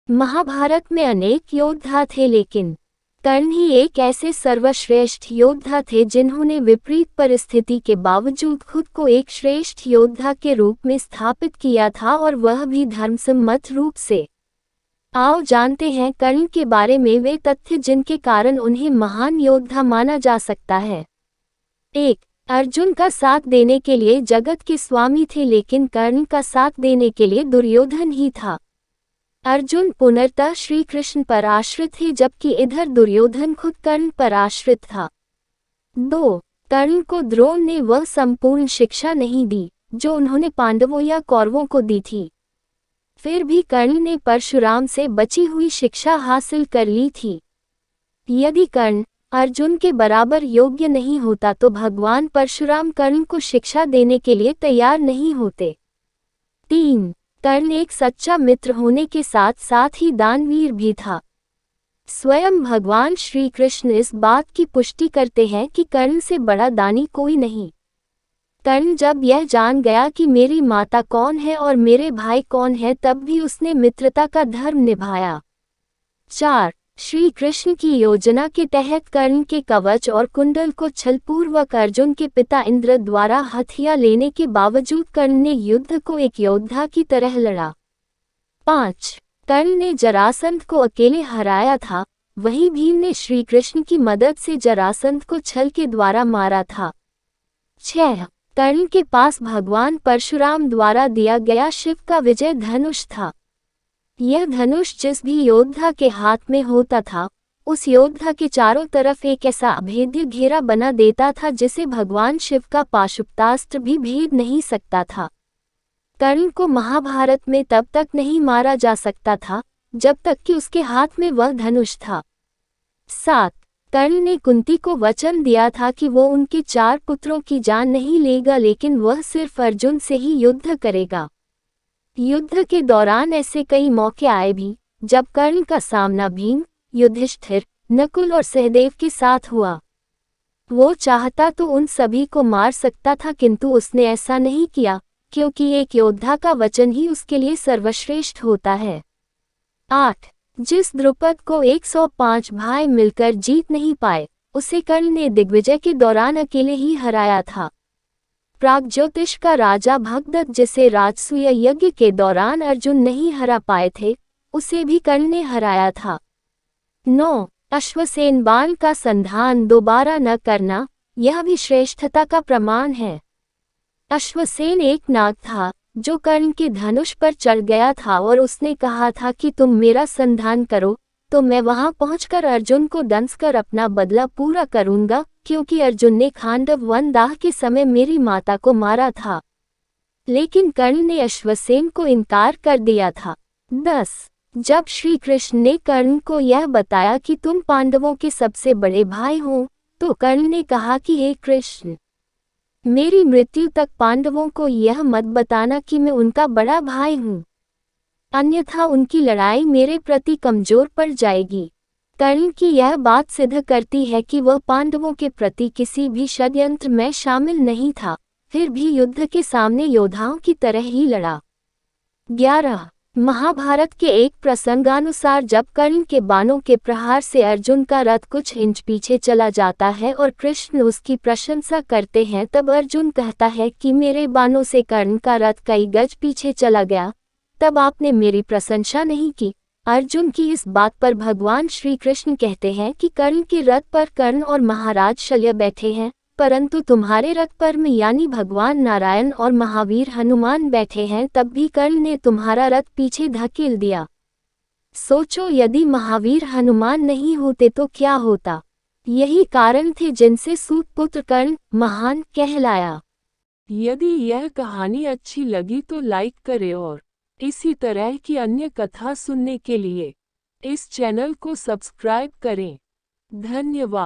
महाभारत में अनेक योद्धा थे, लेकिन कर्ण ही एक ऐसे सर्वश्रेष्ठ योद्धा थे जिन्होंने विपरीत परिस्थिति के बावजूद खुद को एक श्रेष्ठ योद्धा के रूप में स्थापित किया था, और वह भी धर्मसम्मत रूप से। आओ जानते हैं कर्ण के बारे में वे तथ्य जिनके कारण उन्हें महान योद्धा माना जा सकता है। 1. अर्जुन का साथ देने के लिए जगत के स्वामी थे, लेकिन कर्ण का साथ देने के लिए दुर्योधन ही था। अर्जुन पूर्णतः श्री कृष्ण पर आश्रित थे, जबकि इधर दुर्योधन खुद कर्ण पर आश्रित था। 2. कर्ण को द्रोण ने वह संपूर्ण शिक्षा नहीं दी जो उन्होंने पांडवों या कौरवों को दी थी। फिर भी कर्ण ने परशुराम से बची हुई शिक्षा हासिल कर ली थी। यदि कर्ण अर्जुन के बराबर योग्य नहीं होता तो भगवान परशुराम कर्ण को शिक्षा देने के लिए तैयार नहीं होते। 3. कर्ण एक सच्चा मित्र होने के साथ साथ ही दानवीर भी था। स्वयं भगवान श्री कृष्ण इस बात की पुष्टि करते हैं कि कर्ण से बड़ा दानी कोई नहीं। कर्ण जब यह जान गया कि मेरी माता कौन है और मेरे भाई कौन है, तब भी उसने मित्रता का धर्म निभाया। 4. श्री कृष्ण की योजना के तहत कर्ण के कवच और कुंडल को छलपूर्वक अर्जुन के पिता इंद्र द्वारा हथिया लेने के बावजूद कर्ण ने युद्ध को एक योद्धा की तरह लड़ा। 5. कर्ण ने जरासंध को अकेले हराया था, वहीं भीम ने श्री कृष्ण की मदद से जरासंध को छल के द्वारा मारा था। 6. कर्ण के पास भगवान परशुराम द्वारा दिया गया शिव का विजय धनुष था। यह धनुष जिस भी योद्धा के हाथ में होता था, उस योद्धा के चारों तरफ एक ऐसा अभेद्य घेरा बना देता था जिसे भगवान शिव का पाशुपतास्त्र भी भेद नहीं सकता था। कर्ण को महाभारत में तब तक नहीं मारा जा सकता था जब तक कि उसके हाथ में वह धनुष था। 7. कर्ण ने कुंती को वचन दिया था कि वो उनके 4 पुत्रों की जान नहीं लेगा, लेकिन वह सिर्फ अर्जुन से ही युद्ध करेगा। युद्ध के दौरान ऐसे कई मौके आए भी जब कर्ण का सामना भीम, युधिष्ठिर, नकुल और सहदेव के साथ हुआ। वो चाहता तो उन सभी को मार सकता था, किंतु उसने ऐसा नहीं किया, क्योंकि एक योद्धा का वचन ही उसके लिए सर्वश्रेष्ठ होता है। 8. जिस द्रुपद को 105 भाई मिलकर जीत नहीं पाए, उसे कर्ण ने दिग्विजय के दौरान अकेले ही हराया था। प्रागज्योतिष का राजा भगदत्त, जिसे राजसूय यज्ञ के दौरान अर्जुन नहीं हरा पाए थे, उसे भी कर्ण ने हराया था। 9. अश्वसेन बाण का संधान दोबारा न करना, यह भी श्रेष्ठता का प्रमाण है। अश्वसेन एक नाग था जो कर्ण के धनुष पर चढ़ गया था और उसने कहा था कि तुम मेरा संधान करो तो मैं वहां पहुंचकर अर्जुन को दंस कर अपना बदला पूरा करूंगा, क्योंकि अर्जुन ने खांडव वन दाह के समय मेरी माता को मारा था। लेकिन कर्ण ने अश्वसेन को इनकार कर दिया था। 10. जब श्री कृष्ण ने कर्ण को यह बताया कि तुम पांडवों के सबसे बड़े भाई हो, तो कर्ण ने कहा कि हे कृष्ण, मेरी मृत्यु तक पांडवों को यह मत बताना कि मैं उनका बड़ा भाई हूँ, अन्यथा उनकी लड़ाई मेरे प्रति कमजोर पड़ जाएगी। कर्ण की यह बात सिद्ध करती है कि वह पांडवों के प्रति किसी भी षड्यंत्र में शामिल नहीं था, फिर भी युद्ध के सामने योद्धाओं की तरह ही लड़ा। 11. महाभारत के एक प्रसंगानुसार जब कर्ण के बाणों के प्रहार से अर्जुन का रथ कुछ इंच पीछे चला जाता है और कृष्ण उसकी प्रशंसा करते हैं, तब अर्जुन कहता है कि मेरे बाणों से कर्ण का रथ कई गज पीछे चला गया, तब आपने मेरी प्रशंसा नहीं की। अर्जुन की इस बात पर भगवान श्री कृष्ण कहते हैं कि कर्ण के रथ पर कर्ण और महाराज शल्य बैठे हैं, परंतु तुम्हारे रथ पर मैं यानी भगवान नारायण और महावीर हनुमान बैठे हैं, तब भी कर्ण ने तुम्हारा रथ पीछे धकेल दिया। सोचो, यदि महावीर हनुमान नहीं होते तो क्या होता। यही कारण थे जिनसे सूतपुत्र कर्ण महान कहलाया। यदि यह कहानी अच्छी लगी तो लाइक करें और इसी तरह की अन्य कथा सुनने के लिए इस चैनल को सब्सक्राइब करें। धन्यवाद।